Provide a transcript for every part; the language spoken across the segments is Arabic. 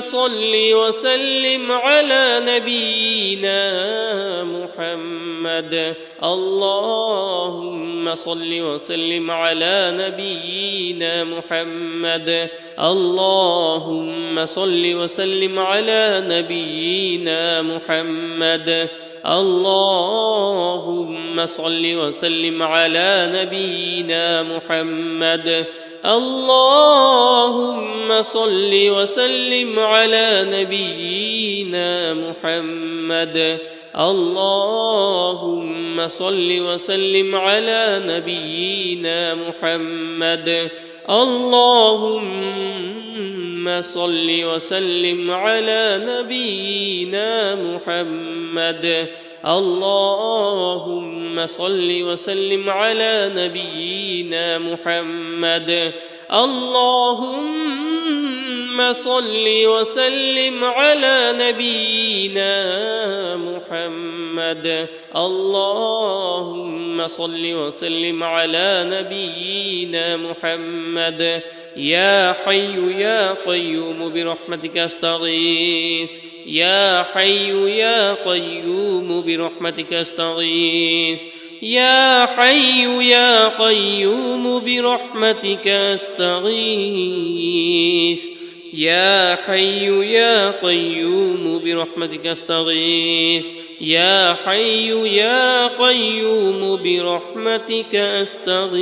صل وسلم على نبينا محمد. اللهم صل وسلم على نبينا محمد. اللهم صل وسلم على نبينا محمد. اللهم صل وسلم على نبينا محمد. اللهم صل وسلم على نبينا محمد. اللهم صل وسلم على نبينا محمد. اللهم صل وسلم على نبينا محمد. اللهم صل وسلم على نبينا محمد. اللهم صل وسلم على نبينا محمد. اللهم صل وسلم على نبينا محمد. يا حي يا قيوم برحمتك استغيث. يا حي يا قيوم برحمتك استغيث. يا حي يا قيوم برحمتك استغيث. يا حي يا قيوم برحمتك استغيث. يا حي يا قيوم برحمتك استغيث.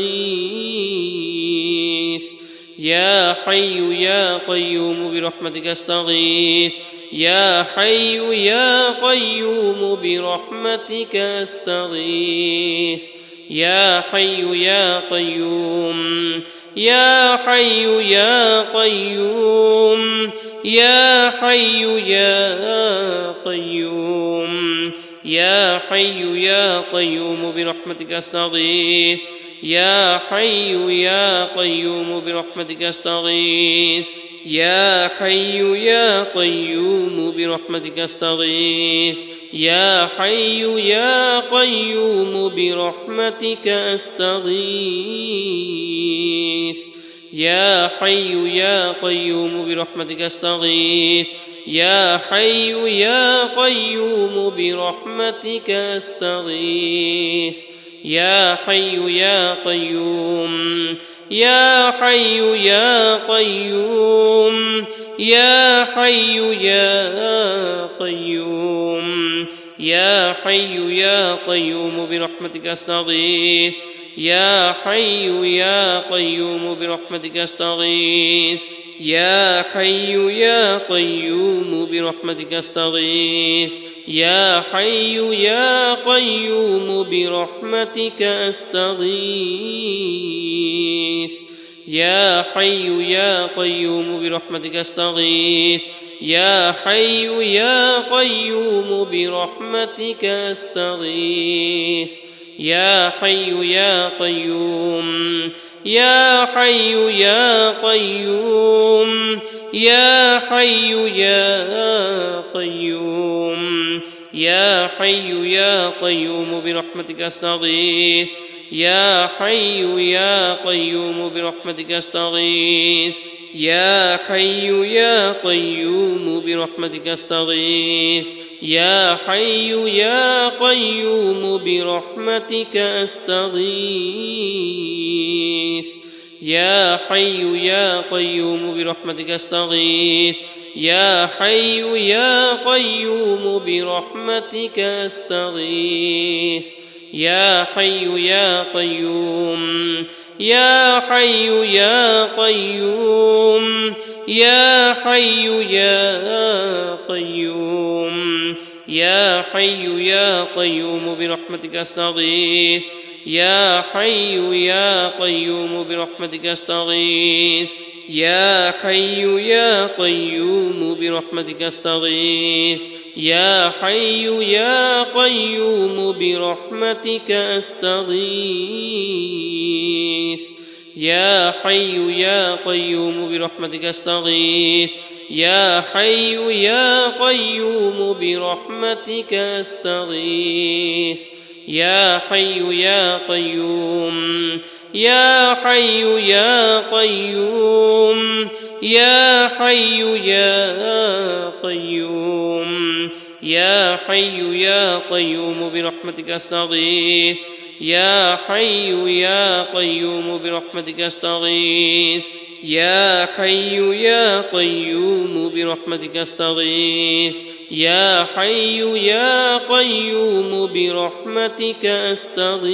يا حي يا قيوم برحمتك استغيث. يا حي يا قيوم برحمتك استغيث. يا حي يا قيوم. يا حي يا قيوم. يا حي يا قيوم. يا حي يا قيوم برحمتك استغيث. يا حي يا قيوم برحمتك استغيث. يا حي يا قيوم برحمتك استغيث. يا حي يا قيوم برحمتك استغيث. يا حي يا قيوم برحمتك استغيث. يا حي يا قيوم برحمتك استغيث. يا حي يا قيوم. يا حي يا قيوم. يا حي يا قيوم. يا حي يا قيوم برحمتك استغيث. يا حي يا قيوم برحمتك استغيث. يا حي يا قيوم برحمتك استغيث. يا حي يا قيوم برحمتك استغيث. يا حي يا قيوم برحمتك استغيث. يا حي يا قيوم برحمتك استغيث. يا حي يا قيوم. يا حي يا قيوم. يا حي يا قيوم. يا حي يا قيوم برحمتك استغيث. يا حي يا قيوم برحمتك استغيث. يا حي يا قيوم برحمتك استغيث. يا حي يا قيوم برحمتك استغيث. يا حي يا قيوم برحمتك استغيث. يا حي يا قيوم برحمتك استغيث. يا حي يا قيوم. يا حي يا قيوم. يا حي يا قيوم. يا حي يا قيوم برحمتك استغيث. يا حي يا قيوم برحمتك استغيث. يا حي يا قيوم برحمتك استغيث. يا حي يا قيوم برحمتك استغيث. يا حي يا قيوم برحمتك استغيث. يا حي يا قيوم برحمتك استغيث. يا حي يا قيوم. يا حي يا قيوم. يا حي يا قيوم يا حي يا قيوم برحمتك أستغيث يا حي يا قيوم برحمتك أستغيث يا حي يا قيوم برحمتك أستغيث يا حي يا قيوم برحمتك أستغيث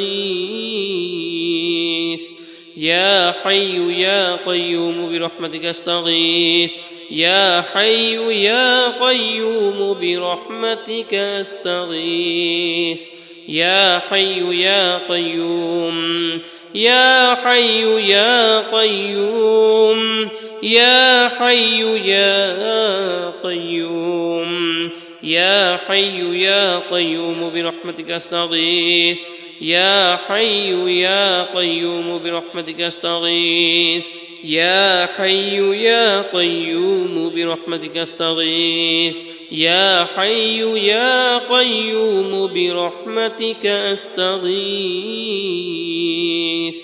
يا حي يا قيوم برحمتك أستغيث يا حي يا قيوم برحمتك أستغيث يا حي يا قيوم يا حي يا قيوم يا حي يا قيوم يا حي يا قيوم برحمتك أستغيث يا حي يا قيوم برحمتك أستغيث يا حي يا قيوم برحمتك أستغيث يا حي يا قيوم برحمتك أستغيث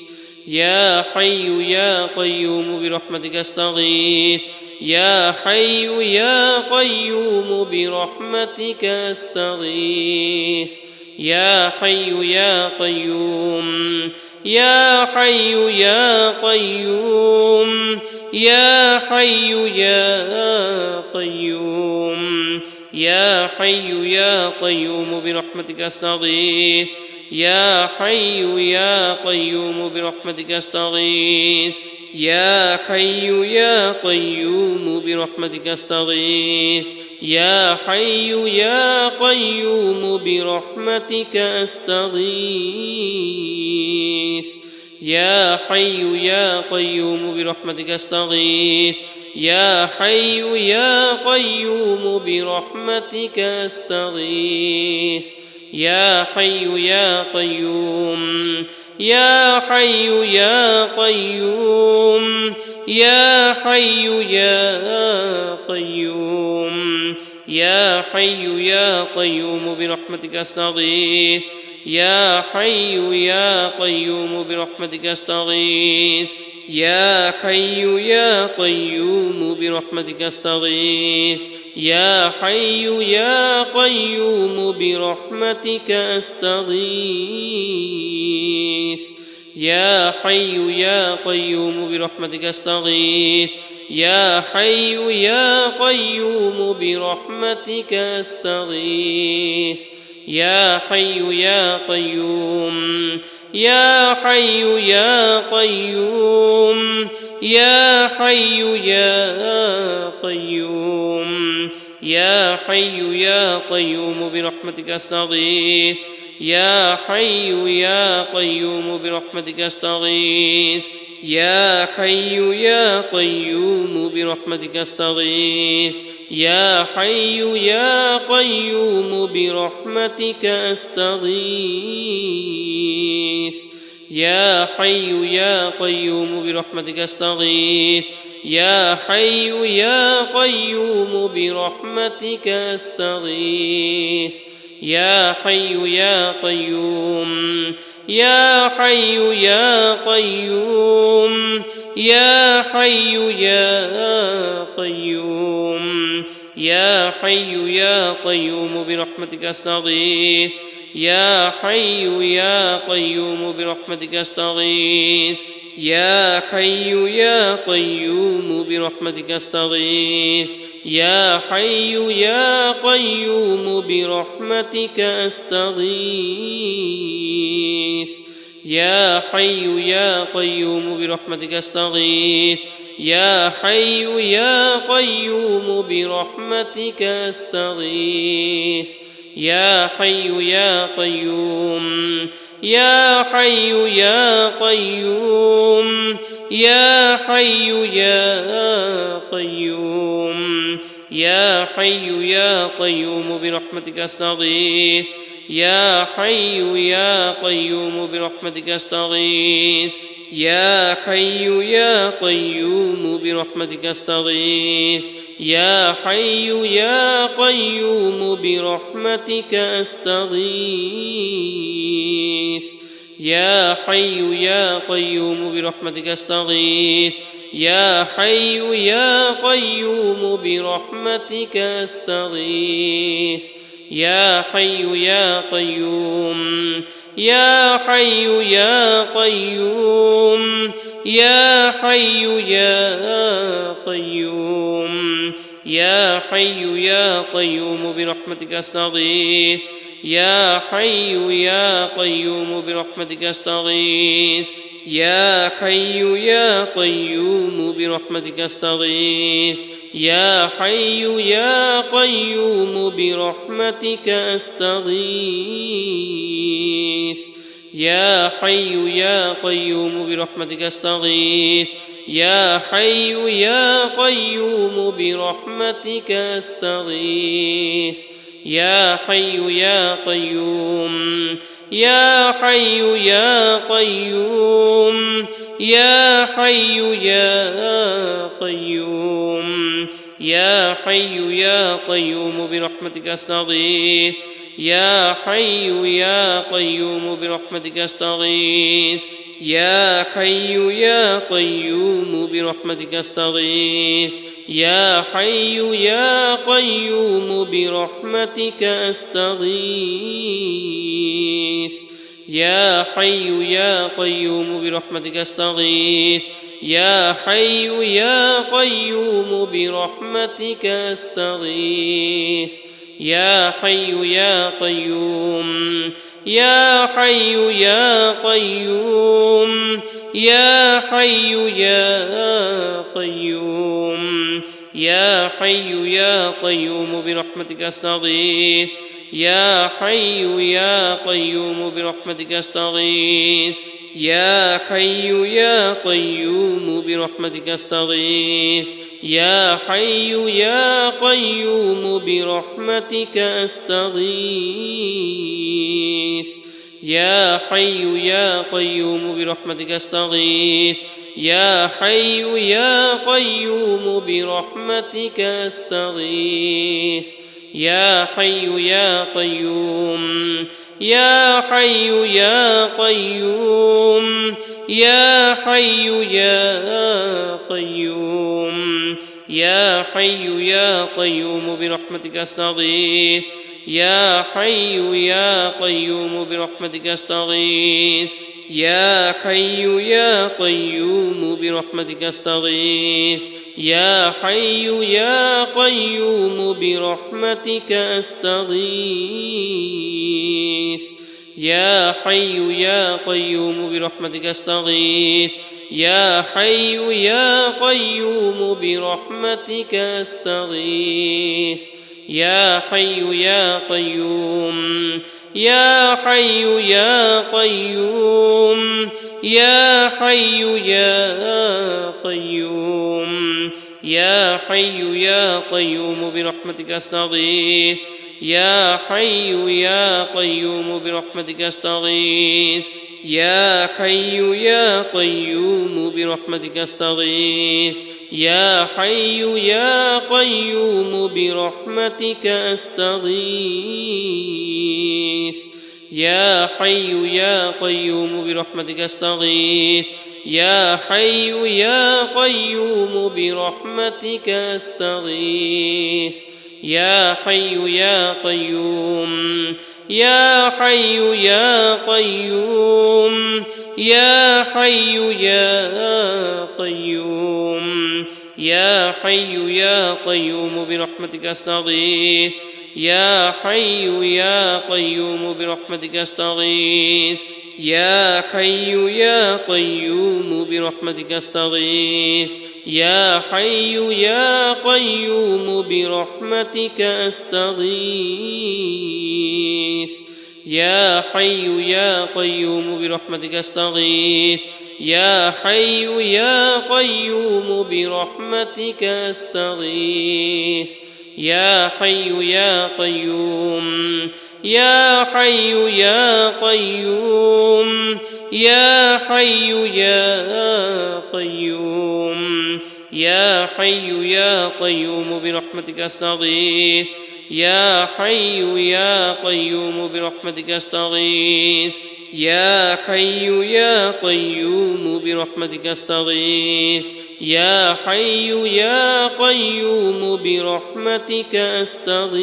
يا حي يا قيوم برحمتك أستغيث يا حي يا قيوم برحمتك أستغيث يا حي يا قيوم يا حي يا قيوم يا حي يا قيوم يا حي يا قيوم برحمتك أستغيث يا حي يا قيوم برحمتك أستغيث يا حي يا قيوم برحمتك أستغيث يا حي يا قيوم برحمتك أستغيث يا حي يا قيوم برحمتك أستغيث يا حي يا قيوم برحمتك أستغيث يا حي يا قيوم يا حي يا قيوم يا حي يا قيوم يا حي يا قيوم برحمتك أستغيث يا حي يا قيوم برحمتك أستغيث يا حي يا قيوم برحمتك أستغيث يا حي يا قيوم برحمتك أستغيث يا حي يا قيوم برحمتك أستغيث يا حي يا قيوم برحمتك أستغيث يا حي يا قيوم يا حي يا قيوم يا حي يا قيوم يا حي يا قيوم برحمتك أستغيث يا حي يا قيوم برحمتك أستغيث يا حي يا قيوم برحمتك أستغيث يا حي يا قيوم برحمتك أستغيث يا حي يا قيوم برحمتك أستغيث يا حي يا قيوم برحمتك أستغيث يا حي يا قيوم يا حي يا قيوم يا حي يا قيوم يا حي يا قيوم برحمتك أستغيث يا حي يا قيوم برحمتك أستغيث يا حي يا قيوم برحمتك أستغيث يا حي يا قيوم برحمتك أستغيث يا حي يا قيوم برحمتك أستغيث يا حي يا قيوم برحمتك أستغيث يا حي يا قيوم يا حي يا قيوم يا حي يا قيوم يا حي يا قيوم برحمتك أستغيث يا حي يا قيوم برحمتك أستغيث يا حي يا قيوم برحمتك أستغيث يا حي يا قيوم برحمتك أستغيث يا حي يا قيوم برحمتك أستغيث يا حي يا قيوم برحمتك أستغيث يا حي يا قيوم يا حي يا قيوم يا حي يا قيوم يا حي يا قيوم برحمتك أستغيث يا حي يا قيوم برحمتك أستغيث يا حي يا قيوم برحمتك أستغيث يا حي يا قيوم برحمتك أستغيث يا حي يا قيوم برحمتك أستغيث يا حي يا قيوم برحمتك أستغيث يا حي يا قيوم يا حي يا قيوم يا حي يا قيوم يا حي يا قيوم برحمتك أستغيث يا حي يا قيوم برحمتك أستغيث يا حي يا قيوم برحمتك أستغيث يا حي يا قيوم برحمتك أستغيث يا حي يا قيوم برحمتك أستغيث يا حي يا قيوم برحمتك أستغيث يا حي يا قيوم يا حي يا قيوم يا حي يا قيوم يا حي يا قيوم برحمتك أستغيث يا حي يا قيوم برحمتك أستغيث يا حي يا قيوم برحمتك أستغيث يا حي يا قيوم برحمتك أستغيث يا حي يا قيوم برحمتك أستغيث يا حي يا قيوم برحمتك أستغيث يا حي يا قيوم يا حي يا قيوم يا حي يا قيوم يا حي يا قيوم برحمتك أستغيث يا حي يا قيوم برحمتك أستغيث يا حي يا قيوم برحمتك أستغيث يا حي يا قيوم برحمتك أستغيث يا حي يا قيوم برحمتك أستغيث يا حي يا قيوم برحمتك أستغيث يا حي يا قيوم يا حي يا قيوم يا حي يا قيوم يا حي يا قيوم برحمتك أستغيث يا حي يا قيوم برحمتك أستغيث يا حي يا قيوم برحمتك أستغيث يا حي يا قيوم برحمتك أستغيث يا حي يا قيوم برحمتك أستغيث يا حي يا قيوم برحمتك أستغيث يا حي يا قيوم يا حي يا قيوم يا حي يا قيوم يا حي يا قيوم برحمتك أستغيث يا حي يا قيوم برحمتك أستغيث يا حي يا قيوم برحمتك أستغيث يا حي يا قيوم برحمتك أستغيث يا حي يا قيوم برحمتك أستغيث يا حي يا قيوم برحمتك أستغيث يا حي يا قيوم يا حي يا قيوم يا حي يا قيوم يا حي يا قيوم برحمتك أستغيث يا حي يا قيوم برحمتك أستغيث يا حي يا قيوم برحمتك أستغيث يا حي يا قيوم برحمتك أستغيث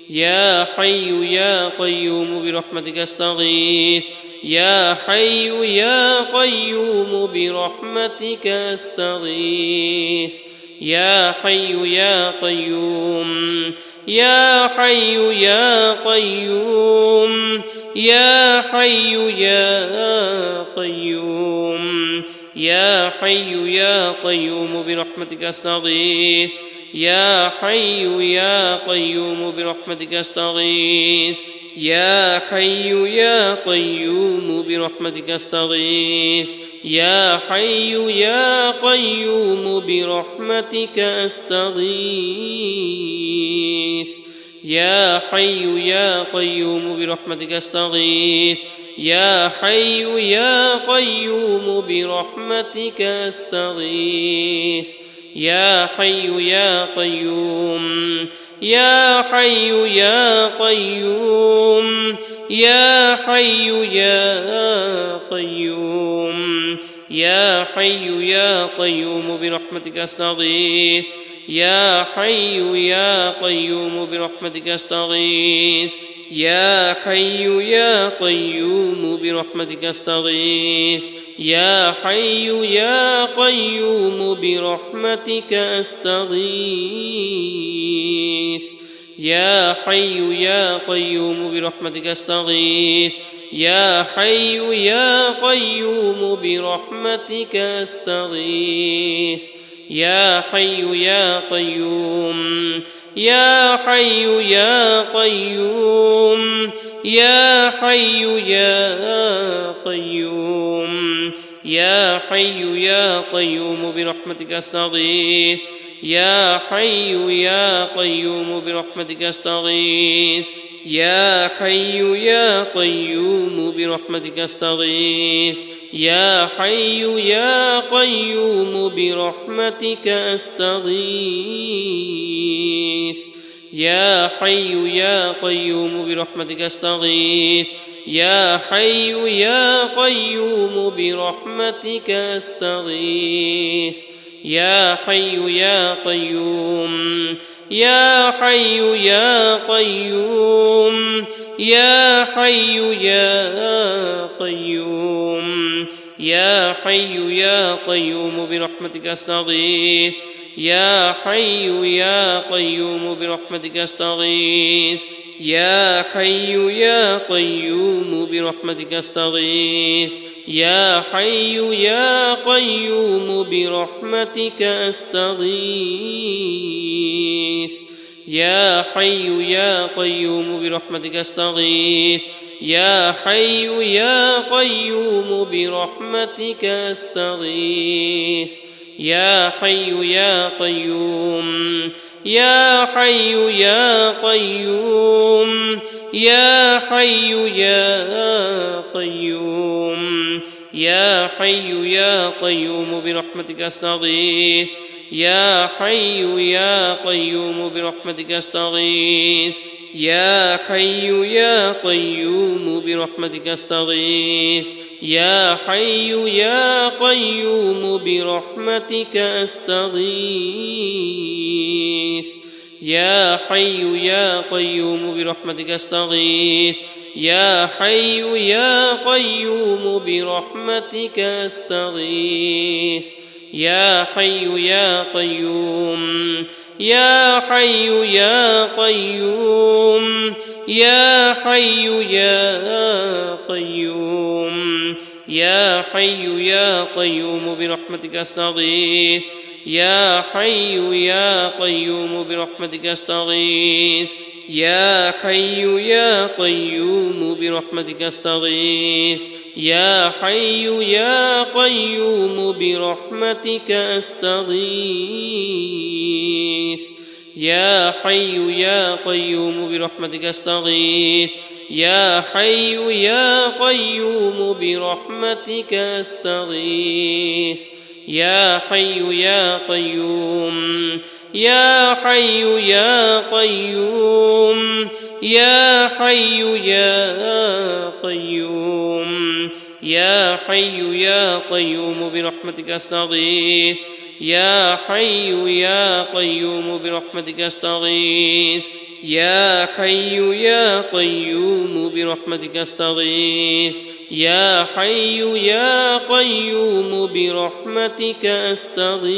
يا حي يا قيوم برحمتك أستغيث يا حي يا قيوم برحمتك أستغيث يا حي يا قيوم يا حي يا قيوم يا حي يا قيوم يا حي يا قيوم برحمتك أستغيث يا حي يا قيوم برحمتك أستغيث يا حي يا قيوم برحمتك أستغيث يا حي يا قيوم برحمتك أستغيث يا حي يا قيوم برحمتك أستغيث يا حي يا قيوم برحمتك أستغيث يا حي يا قيوم يا حي يا قيوم يا حي يا قيوم يا حي يا قيوم برحمتك أستغيث يا حي يا قيوم برحمتك أستغيث يا حي يا قيوم برحمتك أستغيث يا حي يا قيوم برحمتك أستغيث يا حي يا قيوم برحمتك أستغيث يا حي يا قيوم برحمتك أستغيث يا حي يا قيوم يا حي يا قيوم يا حي يا قيوم يا حي يا قيوم برحمتك أستغيث يا حي يا قيوم برحمتك أستغيث يا حي يا قيوم برحمتك أستغيث يا حي يا قيوم برحمتك أستغيث يا حي يا قيوم برحمتك أستغيث يا حي يا قيوم برحمتك أستغيث يا حي يا قيوم يا حي يا قيوم يا حي يا قيوم يا حي يا قيوم برحمتك أستغيث يا حي يا قيوم برحمتك أستغيث يا حي يا قيوم برحمتك أستغيث يا حي يا قيوم برحمتك أستغيث يا حي يا قيوم برحمتك أستغيث يا حي يا قيوم برحمتك أستغيث يا حي يا قيوم يا حي يا قيوم يا حي يا قيوم يا حي يا قيوم برحمتك أستغيث يا حي يا قيوم برحمتك أستغيث يا حي يا قيوم برحمتك أستغيث يا حي يا قيوم برحمتك أستغيث يا حي يا قيوم برحمتك أستغيث يا حي يا قيوم برحمتك أستغيث يا حي يا قيوم يا حي يا قيوم يا حي يا قيوم يا حي يا قيوم برحمتك أستغيث يا حي يا قيوم برحمتك أستغيث يا حي يا قيوم برحمتك أستغيث يا حي يا قيوم برحمتك أستغيث يا حي يا قيوم برحمتك أستغيث يا حي يا قيوم برحمتك أستغيث يا حي يا قيوم يا حي يا قيوم يا حي يا قيوم يا حي يا قيوم برحمتك أستغيث يا حي يا قيوم برحمتك أستغيث يا حي يا قيوم برحمتك أستغيث يا حي يا قيوم برحمتك أستغيث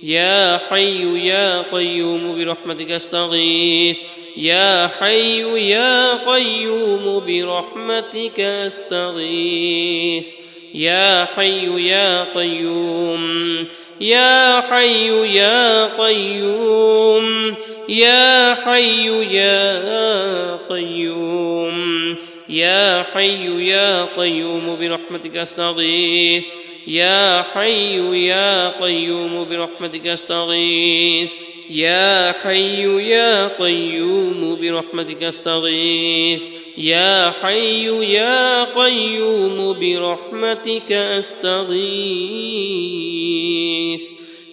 يا حي يا قيوم برحمتك أستغيث يا حي يا قيوم برحمتك أستغيث يا حي يا قيوم يا حي يا قيوم يا حي يا قيوم يا حي يا قيوم برحمتك أستغيث يا حي يا قيوم برحمتك أستغيث يا حي يا قيوم برحمتك أستغيث يا حي يا قيوم برحمتك أستغيث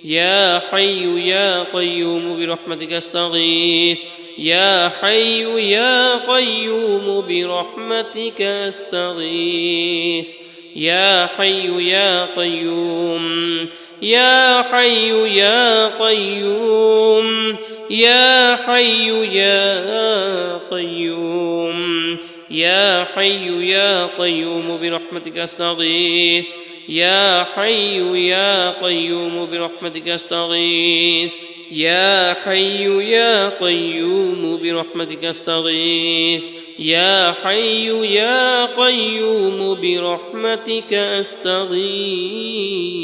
يا حي يا قيوم برحمتك أستغيث يا حي يا قيوم برحمتك أستغيث يا حي يا قيوم يا حي يا قيوم يا حي يا قيوم يا حي يا قيوم برحمتك أستغيث يا حي يا قيوم برحمتك أستغيث يا حي يا قيوم برحمتك أستغيث يا حي يا قيوم برحمتك أستغيث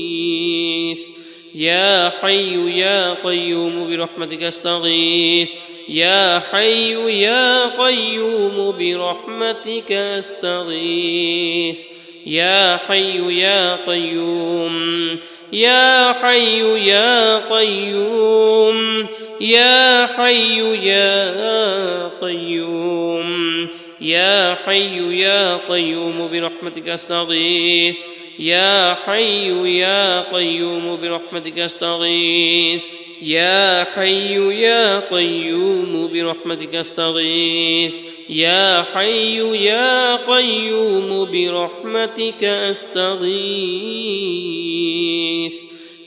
يا حي يا قيوم برحمتك أستغيث يا حي يا قيوم برحمتك أستغيث يا حي يا قيوم يا حي يا قيوم يا حي يا قيوم يا حي يا قيوم برحمتك أستغيث يا حي يا قيوم برحمتك أستغيث يا حي يا قيوم برحمتك أستغيث يا حي يا قيوم برحمتك أستغيث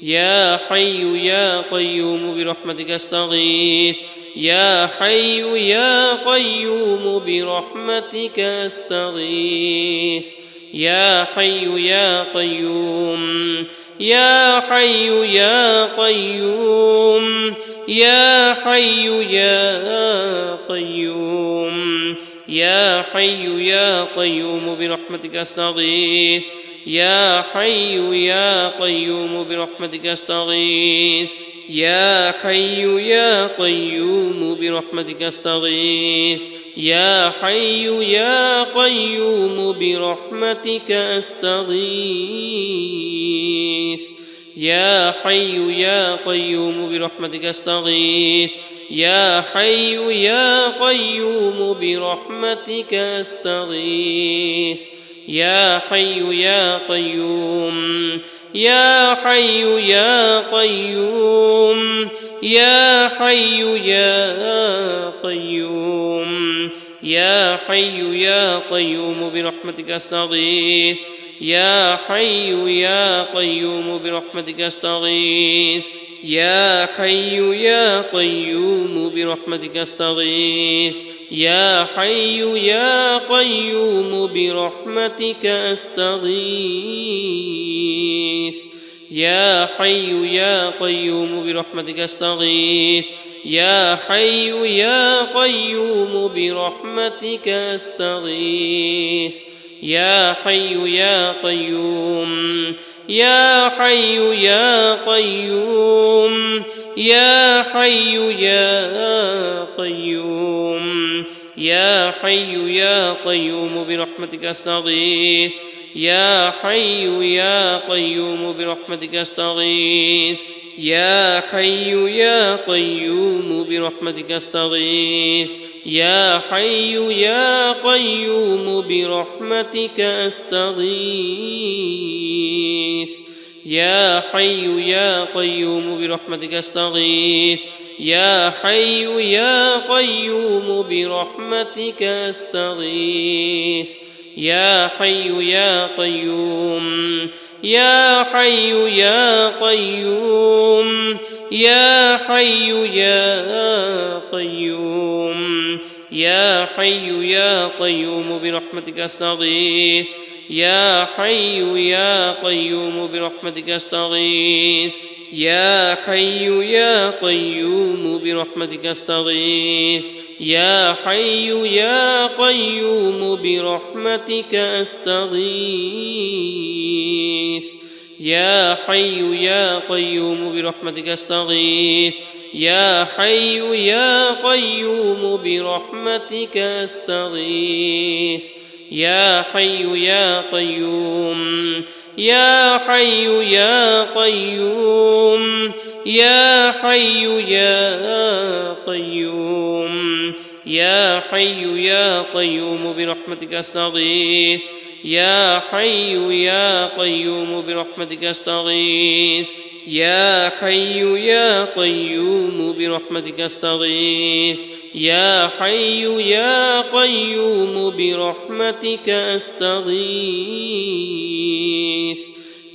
يا حي يا قيوم برحمتك أستغيث يا حي يا قيوم برحمتك أستغيث يا حي يا قيوم يا حي يا قيوم يا حي يا قيوم يا حي يا قيوم برحمتك أستغيث يا حي يا قيوم برحمتك أستغيث يا حي يا قيوم برحمتك أستغيث يا حي يا قيوم برحمتك أستغيث يا حي يا قيوم برحمتك أستغيث يا حي يا قيوم برحمتك أستغيث يا حي يا قيوم يا حي يا قيوم يا حي يا قيوم يا حي يا قيوم برحمتك أستغيث يا حي يا قيوم برحمتك أستغيث يا حي يا قيوم برحمتك أستغيث يا حي يا قيوم برحمتك أستغيث يا حي يا قيوم برحمتك أستغيث يا حي يا قيوم برحمتك أستغيث يا حي يا قيوم يا حي يا قيوم يا حي يا قيوم يا حي يا قيوم برحمتك أستغيث يا حي يا قيوم برحمتك أستغيث يا حي يا قيوم برحمتك أستغيث يا حي يا قيوم برحمتك أستغيث يا حي يا قيوم برحمتك أستغيث يا حي يا قيوم برحمتك أستغيث يا حي يا قيوم يا حي يا قيوم يا حي يا قيوم يا حي يا قيوم برحمتك أستغيث يا حي يا قيوم برحمتك أستغيث يا حي يا قيوم برحمتك أستغيث يا حي يا قيوم برحمتك أستغيث يا حي يا قيوم برحمتك أستغيث يا حي يا قيوم برحمتك أستغيث يا حي يا قيوم يا حي يا قيوم يا حي يا قيوم يا حي يا قيوم برحمتك أستغيث يا حي يا قيوم برحمتك أستغيث يا حي يا قيوم برحمتك أستغيث يا حي يا قيوم برحمتك أستغيث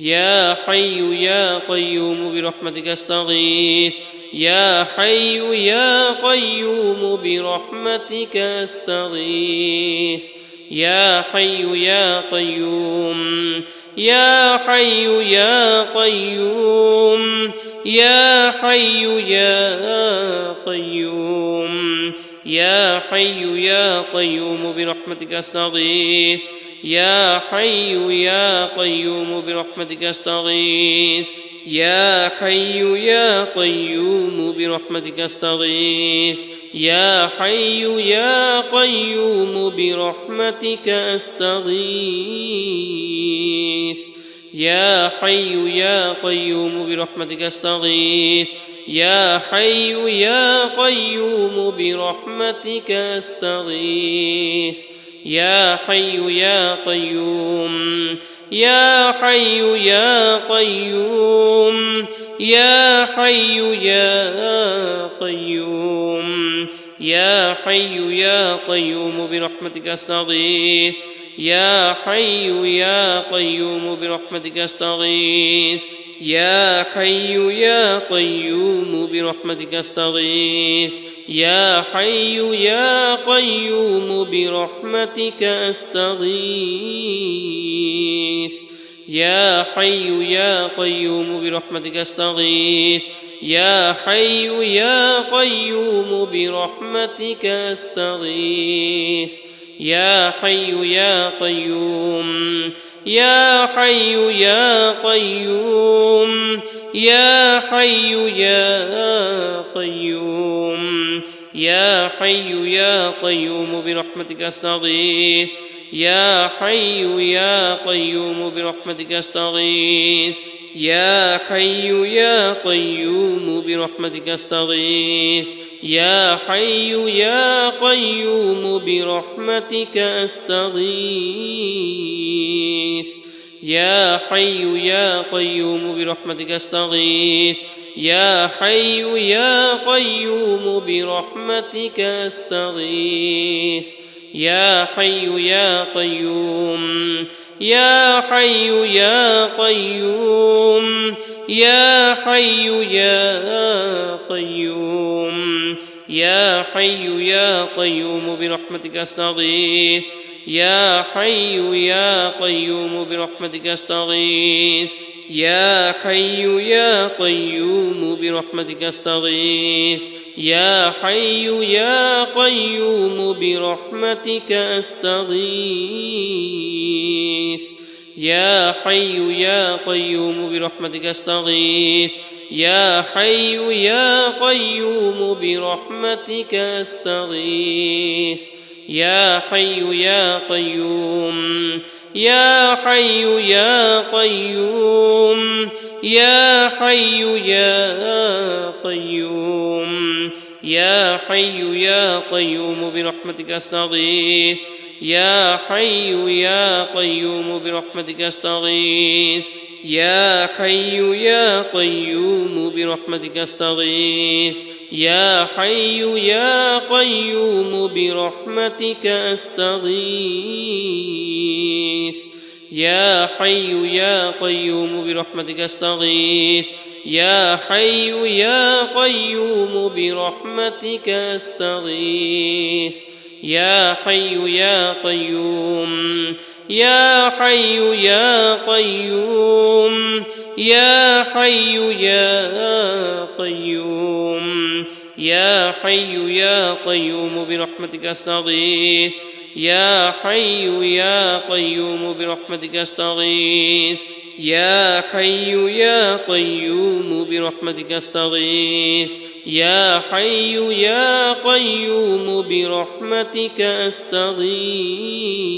يا حي يا قيوم برحمتك أستغيث يا حي يا قيوم برحمتك أستغيث يا حي يا قيوم يا حي يا قيوم يا حي يا قيوم يا حي يا قيوم برحمتك أستغيث يا حي يا قيوم برحمتك أستغيث يا حي يا قيوم برحمتك أستغيث يا حي يا قيوم برحمتك أستغيث يا حي يا قيوم برحمتك أستغيث يا حي يا قيوم برحمتك أستغيث يا حي يا قيوم يا حي يا قيوم يا حي يا قيوم يا حي يا قيوم برحمتك أستغيث يا حي يا قيوم برحمتك أستغيث يا حي يا قيوم برحمتك أستغيث يا حي يا قيوم برحمتك أستغيث يا حي يا قيوم برحمتك أستغيث يا حي يا قيوم برحمتك أستغيث يا حي يا قيوم يا حي يا قيوم يا حي يا قيوم يا حي يا قيوم برحمتك أستغيث يا حي يا قيوم برحمتك أستغيث يا حي يا قيوم برحمتك أستغيث يا حي يا قيوم برحمتك أستغيث يا حي يا قيوم برحمتك أستغيث يا حي يا قيوم برحمتك أستغيث يا حي يا قيوم يا حي يا قيوم يا حي يا قيوم يا حي يا قيوم برحمتك أستغيث يا حي يا قيوم برحمتك أستغيث يا حي يا قيوم برحمتك أستغيث يا حي يا قيوم برحمتك أستغيث يا حي يا قيوم برحمتك أستغيث يا حي يا قيوم برحمتك أستغيث يا حي يا قيوم يا حي يا قيوم يا حي يا قيوم يا حي يا قيوم برحمتك أستغيث يا حي يا قيوم برحمتك أستغيث يا حي يا قيوم برحمتك أستغيث يا حي يا قيوم برحمتك أستغيث يا حي يا قيوم برحمتك أستغيث يا حي يا قيوم برحمتك أستغيث يا حي يا قيوم يا حي يا قيوم يا حي يا قيوم يا حي يا قيوم برحمتك أستغيث يا حي يا قيوم برحمتك أستغيث يا حي يا قيوم برحمتك أستغيث يا حي يا قيوم برحمتك أستغيث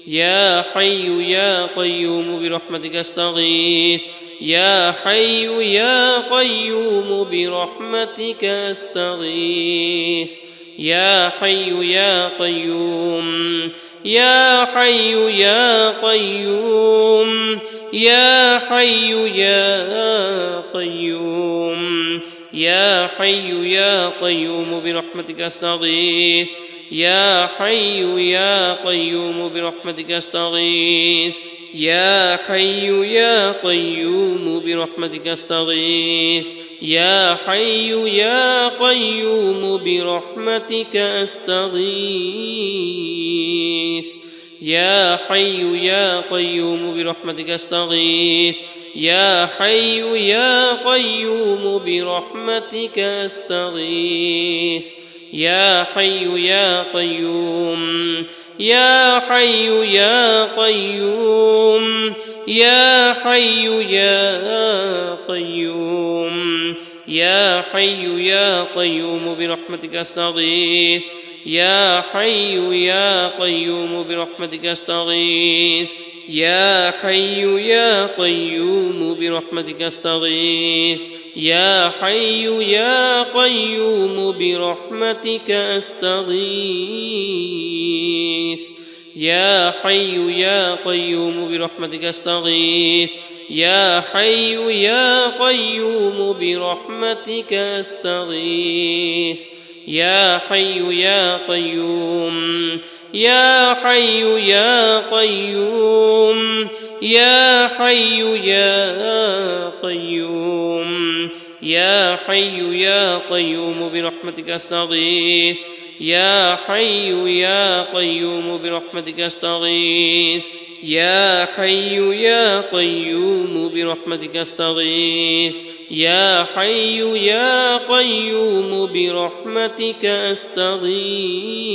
يا حي يا قيوم برحمتك أستغيث يا حي يا قيوم برحمتك أستغيث يا حي يا قيوم يا حي يا قيوم يا حي يا قيوم يا حي يا قيوم برحمتك أستغيث يا حي يا قيوم برحمتك أستغيث يا حي يا قيوم برحمتك أستغيث يا حي يا قيوم برحمتك أستغيث يا حي يا قيوم برحمتك أستغيث يا حي يا قيوم برحمتك أستغيث يا حي يا قيوم يا حي يا قيوم يا حي يا قيوم يا حي يا قيوم برحمتك أستغيث يا حي يا قيوم برحمتك أستغيث يا حي يا قيوم برحمتك أستغيث يا حي يا قيوم برحمتك أستغيث يا حي يا قيوم برحمتك أستغيث يا حي يا قيوم برحمتك أستغيث يا حي يا قيوم يا حي يا قيوم يا حي يا قيوم يا حي يا قيوم برحمتك أستغيث يا حي يا قيوم برحمتك أستغيث يا حي يا قيوم برحمتك أستغيث يا حي يا قيوم برحمتك أستغيث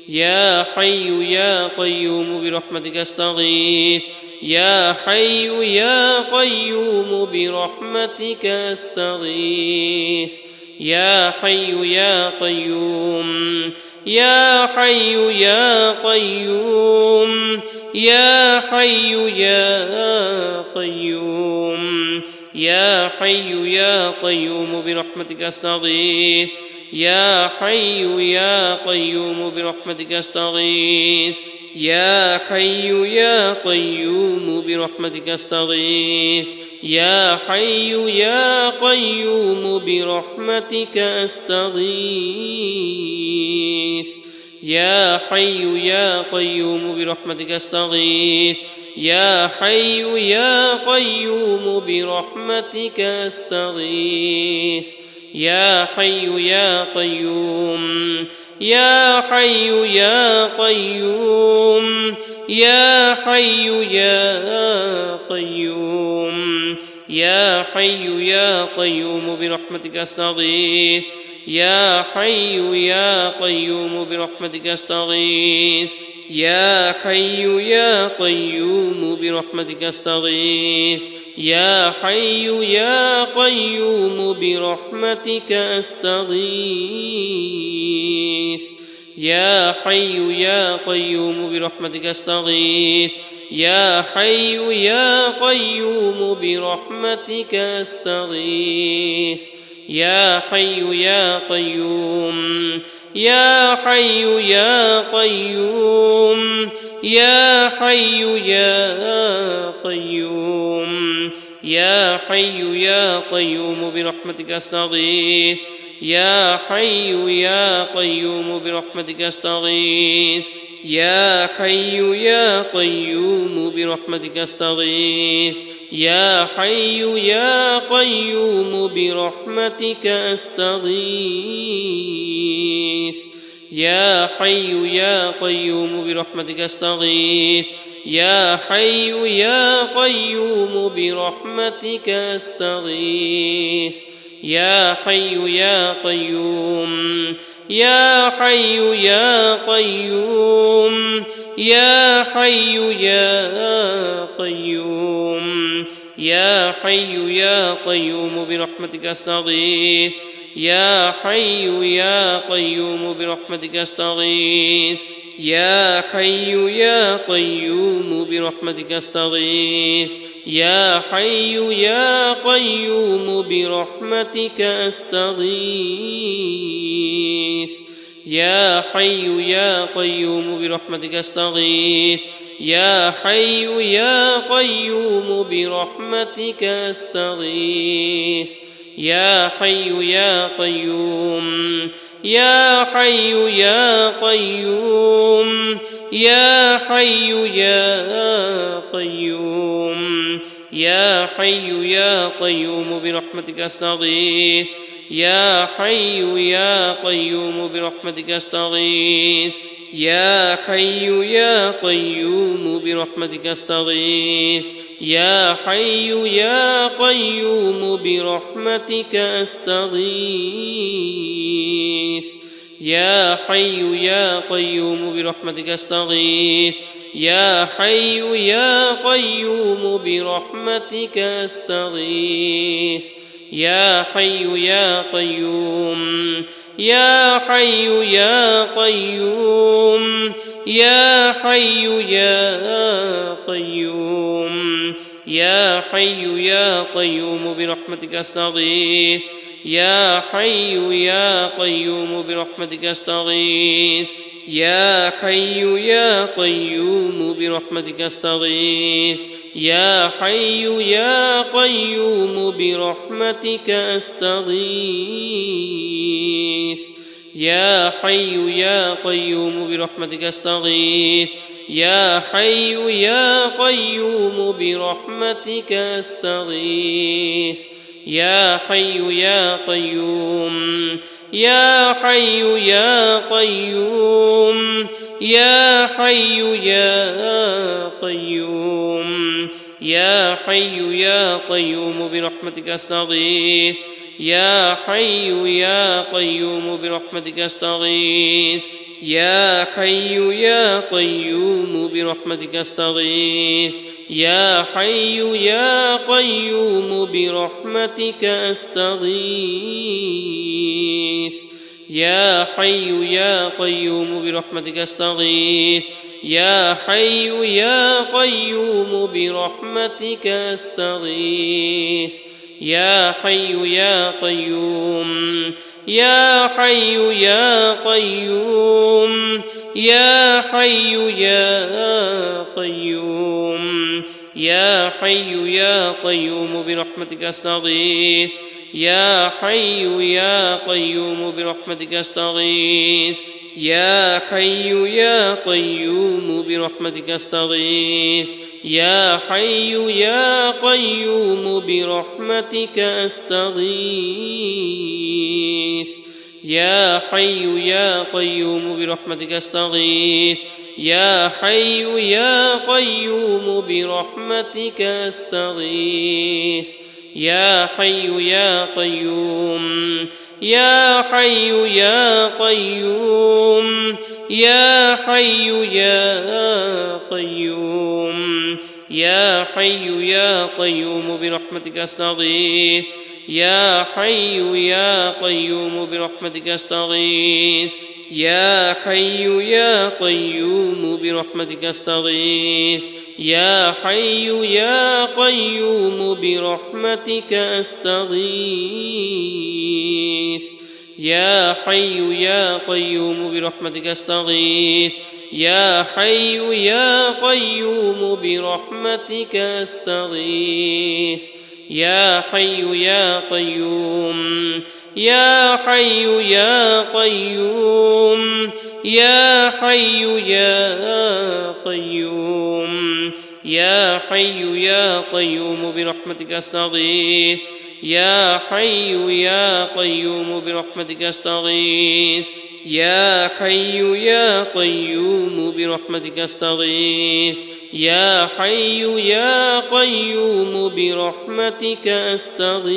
يا حي يا قيوم برحمتك أستغيث يا حي يا قيوم برحمتك أستغيث يا حي يا قيوم يا حي يا قيوم يا حي يا قيوم يا حي يا قيوم برحمتك أستغيث يا حي يا قيوم برحمتك أستغيث يا حي يا قيوم برحمتك أستغيث يا حي يا قيوم برحمتك أستغيث يا حي يا قيوم برحمتك أستغيث يا حي يا قيوم برحمتك أستغيث يا حي يا قيوم يا حي يا قيوم يا حي يا قيوم يا حي يا قيوم برحمتك أستغيث يا حي يا قيوم برحمتك أستغيث يا حي يا قيوم برحمتك أستغيث يا حي يا قيوم برحمتك أستغيث يا حي يا قيوم برحمتك أستغيث يا حي يا قيوم برحمتك أستغيث يا حي يا قيوم يا حي يا قيوم يا حي يا قيوم يا حي يا قيوم برحمتك أستغيث يا حي يا قيوم برحمتك أستغيث يا حي يا قيوم برحمتك أستغيث يا حي يا قيوم برحمتك أستغيث يا حي يا قيوم برحمتك أستغيث يا حي يا قيوم برحمتك أستغيث يا حي يا قيوم يا حي يا قيوم يا حي يا قيوم يا حي يا قيوم برحمتك أستغيث يا حي يا قيوم برحمتك أستغيث يا حي يا قيوم برحمتك أستغيث يا حي يا قيوم برحمتك أستغيث يا حي يا قيوم برحمتك أستغيث يا حي يا قيوم برحمتك أستغيث يا حي يا قيوم يا حي يا قيوم يا حي يا قيوم يا حي يا قيوم برحمتك أستغيث يا حي يا قيوم برحمتك أستغيث يا حي يا قيوم برحمتك أستغيث يا حي يا قيوم برحمتك أستغيث يا حي يا قيوم برحمتك أستغيث يا حي يا قيوم برحمتك أستغيث يا حي يا قيوم يا حي يا قيوم يا حي يا قيوم يا حي يا قيوم برحمتك أستغيث يا حي يا قيوم برحمتك أستغيث يا حي يا قيوم برحمتك أستغيث يا حي يا قيوم برحمتك أستغيث يا حي يا قيوم برحمتك أستغيث يا حي يا قيوم برحمتك أستغيث يا حي يا قيوم يا حي يا قيوم يا حي يا قيوم يا حي يا قيوم برحمتك أستغيث يا حي يا قيوم برحمتك أستغيث يا حي يا قيوم برحمتك أستغيث يا حي يا قيوم برحمتك أستغيث يا حي يا قيوم برحمتك أستغيث يا حي يا قيوم برحمتك أستغيث يا حي يا قيوم يا حي يا قيوم يا حي يا قيوم يا حي يا قيوم برحمتك أستغيث يا حي يا قيوم برحمتك أستغيث يا حي يا قيوم برحمتك أستغيث يا حي يا قيوم برحمتك أستغيث يا حي يا قيوم برحمتك أستغيث يا حي يا قيوم برحمتك أستغيث يا حي يا قيوم يا حي يا قيوم يا حي يا قيوم يا حي يا قيوم برحمتك أستغيث يا حي يا قيوم برحمتك أستغيث يا حي يا قيوم برحمتك أستغيث يا حي يا قيوم برحمتك أستغيث يا حي يا قيوم برحمتك أستغيث يا حي يا قيوم برحمتك أستغيث يا حي يا قيوم يا حي يا قيوم يا حي يا قيوم يا حي يا قيوم برحمتك أستغيث يا حي يا قيوم برحمتك أستغيث يا حي يا قيوم برحمتك أستغيث يا حي يا قيوم برحمتك أستغيث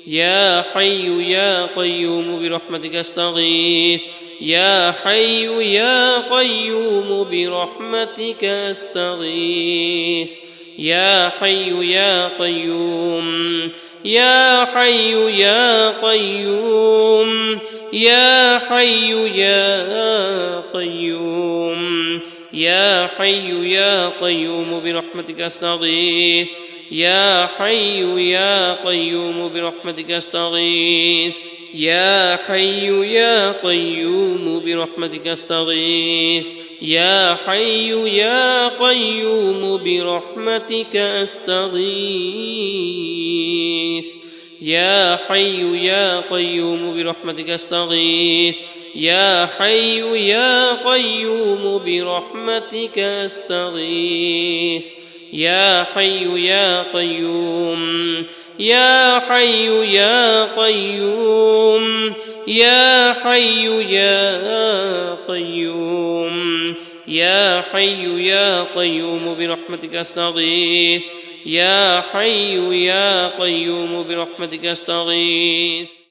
يا حي يا قيوم برحمتك أستغيث يا حي يا قيوم برحمتك أستغيث يا حي يا قيوم يا حي يا قيوم يا حي يا قيوم يا حي يا قيوم برحمتك أستغيث يا حي يا قيوم برحمتك أستغيث يا حي يا قيوم برحمتك أستغيث يا حي يا قيوم برحمتك أستغيث يا حي يا قيوم برحمتك أستغيث يا حي يا قيوم برحمتك أستغيث يا حي يا قيوم يا حي يا قيوم يا حي يا قيوم يا حي يا قيوم برحمتك أستغيث يا حي يا قيوم برحمتك أستغيث